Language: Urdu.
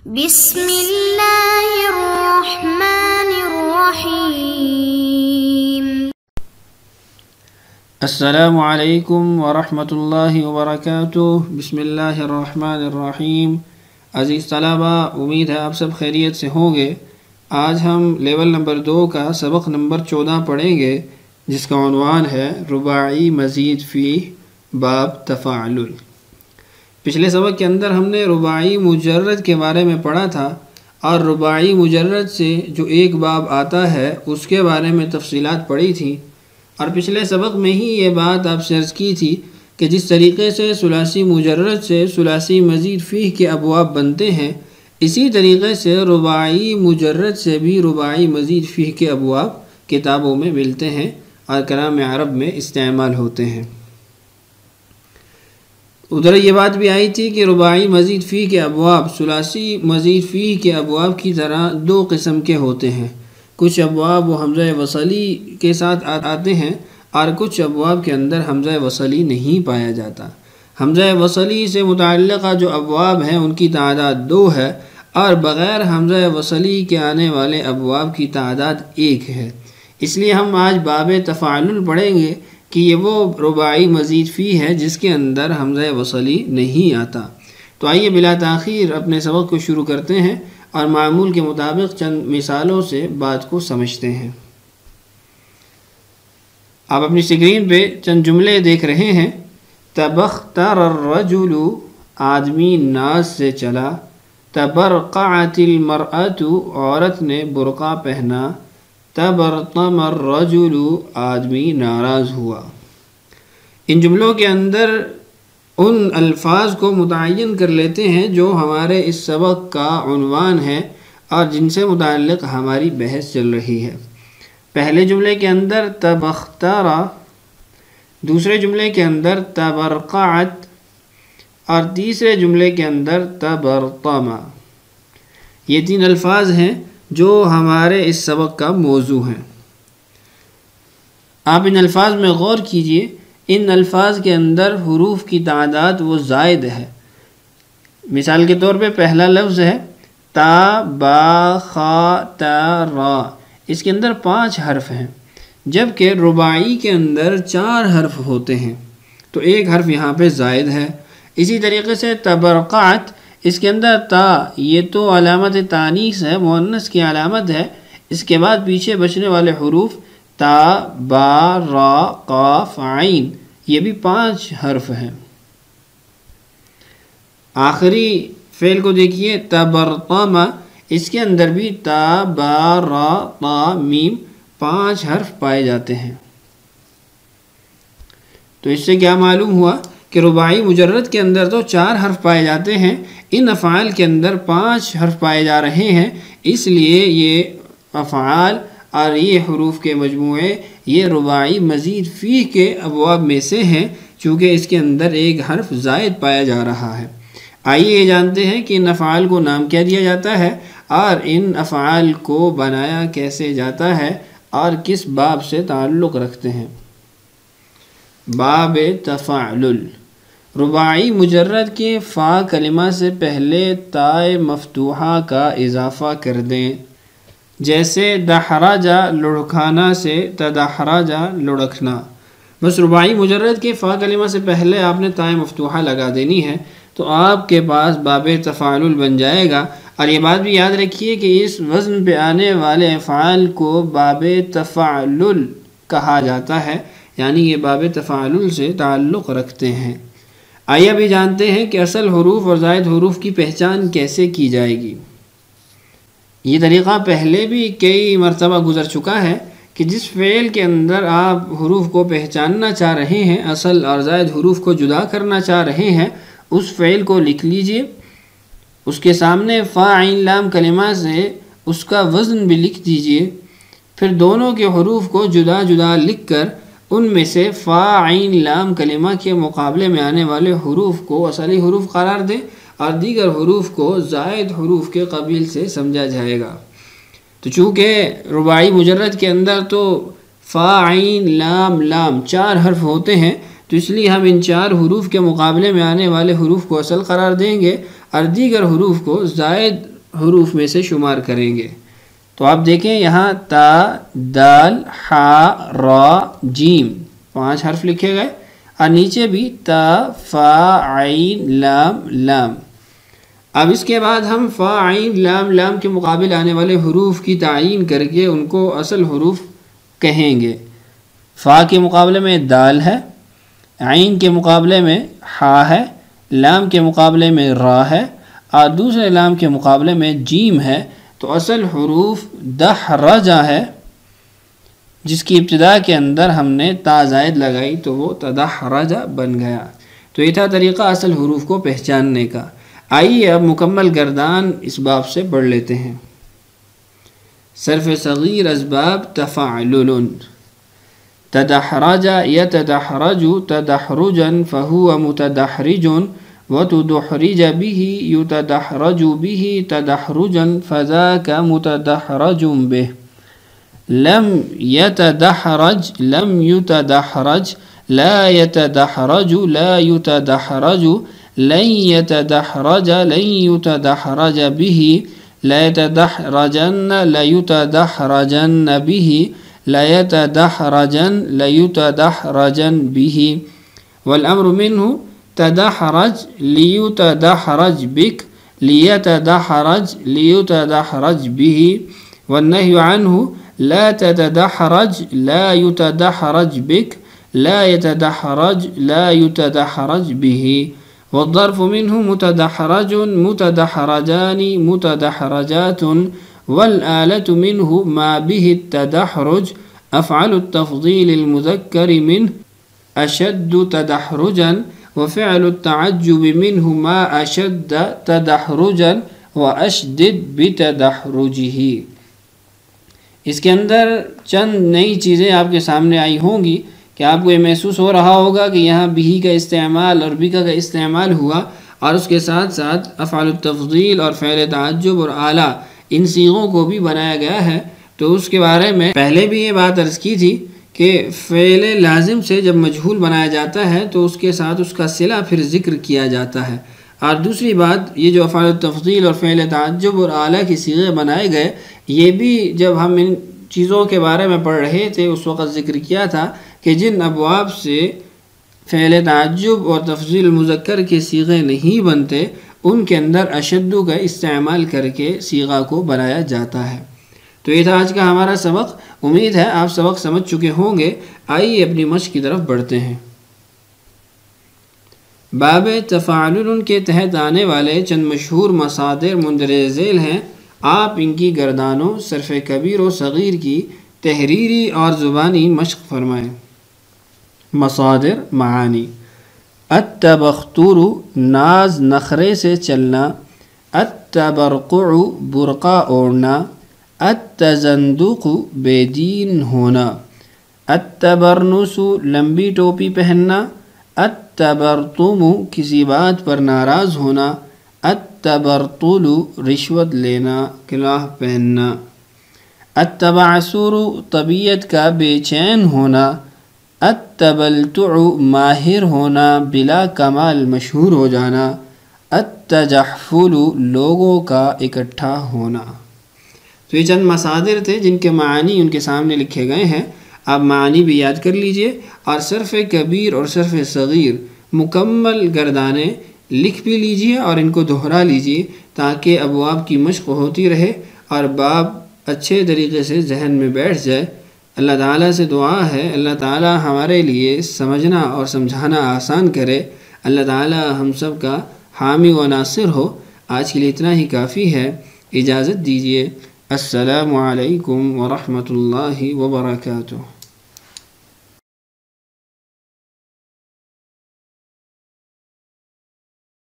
بسم اللہ الرحمن الرحیم۔ السلام علیکم ورحمۃ اللہ وبرکاتہ۔ بسم اللہ الرحمن الرحیم۔ عزیز طلبہ، امید ہے آپ سب خیریت سے ہوں گے۔ آج ہم لیول نمبر 2 کا سبق نمبر 14 پڑھیں گے، جس کا عنوان ہے رباعی مزید فی باب تفاعل۔ پچھلے سبق کے اندر ہم نے رباعی مجرد کے بارے میں پڑھا تھا، اور رباعی مجرد سے جو ایک باب آتا ہے اس کے بارے میں تفصیلات پڑھی تھی، اور پچھلے سبق میں ہی یہ بات آپ سے عرض کی تھی کہ جس طریقے سے ثلاثی مجرد سے ثلاثی مزید فیہ کے ابواب بنتے ہیں، اسی طریقے سے رباعی مجرد سے بھی رباعی مزید فیہ کے ابواب کتابوں میں ملتے ہیں اور کلام عرب میں استعمال ہوتے ہیں۔ ادھر یہ بات بھی آئی تھی کہ رباعی مزید فیہ کے ابواب ثلاثی مزید فیہ کے ابواب کی طرح دو قسم کے ہوتے ہیں۔ کچھ ابواب وہ حمزہ وصلی کے ساتھ آتے ہیں، اور کچھ ابواب کے اندر حمزہ وصلی نہیں پایا جاتا۔ حمزہ وصلی سے متعلقہ جو ابواب ہیں ان کی تعداد 2 ہے، اور بغیر حمزہ وصلی کے آنے والے ابواب کی تعداد 1 ہے۔ اس لیے ہم آج باب تفاعل پڑھیں گے کہ یہ وہ رباعی مزید فیہ ہے جس کے اندر حمزہ وصلی نہیں آتا۔ تو آئیے بلا تاخیر اپنے سبق کو شروع کرتے ہیں، اور معمول کے مطابق چند مثالوں سے بات کو سمجھتے ہیں۔ آپ اپنی اسکرین پہ چند جملے دیکھ رہے ہیں۔ تبختر الرجل، آدمی ناز سے چلا۔ تبرقعت المرأة، عورت نے برقع پہنا۔ تبرطم الرجل، آدمی ناراض ہوا۔ ان جملوں کے اندر ان الفاظ کو متعین کر لیتے ہیں جو ہمارے اس سبق کا عنوان ہے اور جن سے متعلق ہماری بحث چل رہی ہے۔ پہلے جملے کے اندر تبختر، دوسرے جملے کے اندر تبرقعت، اور تیسرے جملے کے اندر تبرطم۔ یہ 3 الفاظ ہیں جو ہمارے اس سبق کا موضوع ہیں۔ آپ ان الفاظ میں غور کیجئے۔ ان الفاظ کے اندر حروف کی تعداد وہ زائد ہے۔ مثال کے طور پہ پہلا لفظ ہے تا با خا تا را، اس کے اندر 5 حرف ہیں، جبکہ رباعی کے اندر 4 حرف ہوتے ہیں، تو 1 حرف یہاں پہ زائد ہے۔ اسی طریقے سے تبرقعت، اس کے اندر تا، یہ تو علامت تانیث ہے، مؤنث کی علامت ہے، اس کے بعد پیچھے بچنے والے حروف تا با را قاف عین، یہ بھی 5 حرف ہیں۔ آخری فعل کو دیکھیے تبرطم، اس کے اندر بھی تا با را تا میم 5 حرف پائے جاتے ہیں۔ تو اس سے کیا معلوم ہوا کہ رباعی مجرد کے اندر تو 4 حرف پائے جاتے ہیں، ان افعال کے اندر 5 حرف پائے جا رہے ہیں، اس لیے یہ افعال اور یہ حروف کے مجموعے یہ رباعی مزید فیہ کے ابواب میں سے ہیں، چونکہ اس کے اندر 1 حرف زائد پایا جا رہا ہے۔ آئیے یہ جانتے ہیں کہ ان افعال کو نام کیا دیا جاتا ہے، اور ان افعال کو بنایا کیسے جاتا ہے، اور کس باب سے تعلق رکھتے ہیں۔ باب تفاعل۔ رباعی مجرد کے فا کلمہ سے پہلے تائے مفتوحہ کا اضافہ کر دیں، جیسے دحرجہ لڑکھانا سے تدحرجہ لڑکنا۔ بس رباعی مجرد کے فا کلمہ سے پہلے آپ نے تائے مفتوحہ لگا دینی ہے، تو آپ کے پاس باب تفاعل بن جائے گا۔ اور یہ بات بھی یاد رکھیے کہ اس وزن پہ آنے والے افعال کو باب تفاعل کہا جاتا ہے، یعنی یہ باب تفاعل سے تعلق رکھتے ہیں۔ آئیے ابھی جانتے ہیں کہ اصل حروف اور زائد حروف کی پہچان کیسے کی جائے گی۔ یہ طریقہ پہلے بھی کئی مرتبہ گزر چکا ہے کہ جس فعل کے اندر آپ حروف کو پہچاننا چاہ رہے ہیں، اصل اور زائد حروف کو جدا کرنا چاہ رہے ہیں، اس فعل کو لکھ لیجئے، اس کے سامنے فا عین لام کلمہ سے اس کا وزن بھی لکھ دیجئے، پھر دونوں کے حروف کو جدا جدا لکھ کر ان میں سے فا عین لام کلمہ کے مقابلے میں آنے والے حروف کو اصلی حروف قرار دیں، اور دیگر حروف کو زائد حروف کے قبیل سے سمجھا جائے گا۔ تو چونکہ رباعی مجرد کے اندر تو فا عین لام لام 4 حرف ہوتے ہیں، تو اس لیے ہم ان 4 حروف کے مقابلے میں آنے والے حروف کو اصل قرار دیں گے، اور دیگر حروف کو زائد حروف میں سے شمار کریں گے۔ تو آپ دیکھیں یہاں تا، دال، حا، را، جیم 5 حرف لکھے گئے، اور نیچے بھی تا، فا، عین، لام، لام۔ اب اس کے بعد ہم فا، عین، لام، لام کے مقابل آنے والے حروف کی تعین کر کے ان کو اصل حروف کہیں گے۔ فا کے مقابلے میں دال ہے، عین کے مقابلے میں حا ہے، لام کے مقابلے میں را ہے، اور دوسرے لام کے مقابلے میں جیم ہے۔ تو اصل حروف دحرجہ ہے، جس کی ابتدا کے اندر ہم نے تا زائد لگائی تو وہ تدحرجہ بن گیا۔ تو یہ تھا طریقہ اصل حروف کو پہچاننے کا۔ آئیے اب مکمل گردان اس باب سے پڑھ لیتے ہیں۔ صرف صغیر اسباب تفعلل، تدحرج یتدحرج تدحرجا فهو متدحرج وتدحرج به يتدحرج به تدحرجا فذاك متدحرج به، لم يتدحرج لم يتدحرج لا يتدحرج لا يتدحرج لن يتدحرج لن يتدحرج به، لا يتدحرجن لا يتدحرجن به، لا يتدحرجن لا يتدحرجن به، والأمر منه تدحرج ليتدحرج بك ليتدحرج ليتدحرج به، والنهي عنه لا تتدحرج لا يتدحرج بك لا يتدحرج لا يتدحرج به، والظرف منه متدحرج متدحرجان متدحرجات، والآلة منه ما به التدحرج، أفعل التفضيل المذكر منه أشد تدحرجا، وفعل التعجب منه ما أشد تدحرجا وأشدد بتدحرجه۔ اس کے اندر چند نئی چیزیں آپ کے سامنے آئی ہوں گی کہ آپ کو یہ محسوس ہو رہا ہوگا کہ یہاں بھی کا استعمال اور بکا کا استعمال ہوا، اور اس کے ساتھ ساتھ افعال التفضیل اور فعل تعجب اور اعلیٰ ان صیغوں کو بھی بنایا گیا ہے۔ تو اس کے بارے میں پہلے بھی یہ بات عرض کی تھی کہ فعل لازم سے جب مجہول بنایا جاتا ہے تو اس کے ساتھ اس کا صلہ پھر ذکر کیا جاتا ہے، اور دوسری بات یہ جو افعال التفضیل اور فعل تعجب اور اعلیٰ کی صیغے بنائے گئے، یہ بھی جب ہم ان چیزوں کے بارے میں پڑھ رہے تھے اس وقت ذکر کیا تھا کہ جن ابواب سے فعل تعجب اور تفضیل مذکر کے صیغے نہیں بنتے ان کے اندر اشدو کا استعمال کر کے صیغہ کو بنایا جاتا ہے۔ تو یہ تھا آج کا ہمارا سبق، امید ہے آپ سبق سمجھ چکے ہوں گے۔ آئیے اپنی مشق کی طرف بڑھتے ہیں۔ باب تفاعل کے تحت آنے والے چند مشہور مصادر مندرجہ ذیل ہیں، آپ ان کی گردانوں صرف کبیر و صغیر کی تحریری اور زبانی مشق فرمائیں۔ مصادر معانی: التبختر ناز نخرے سے چلنا، التبرقع برقع اوڑھنا، التزندق بے دین ہونا، التبرنس لمبی ٹوپی پہننا، التبرطم کسی بات پر ناراض ہونا، التبرطل رشوت لینا، کلاہ پہننا، التبعثر طبیعت کا بے چین ہونا، التبلتع ماہر ہونا، بلا کمال مشہور ہو جانا، التجحفل لوگوں کا اکٹھا ہونا۔ تو یہ چند مصادر تھے جن کے معنی ان کے سامنے لکھے گئے ہیں، آپ معنی بھی یاد کر لیجئے اور صرف کبیر اور صرف صغیر مکمل گردانے لکھ بھی لیجئے اور ان کو دہرا لیجئے تاکہ ابواب کی مشق ہوتی رہے اور باب اچھے طریقے سے ذہن میں بیٹھ جائے۔ اللہ تعالیٰ سے دعا ہے اللہ تعالیٰ ہمارے لیے سمجھنا اور سمجھانا آسان کرے۔ اللہ تعالیٰ ہم سب کا حامی و ناصر ہو۔ آج کے لیے اتنا ہی کافی ہے، اجازت دیجیے۔ السلام علیکم ورحمۃ اللہ وبرکاتہ۔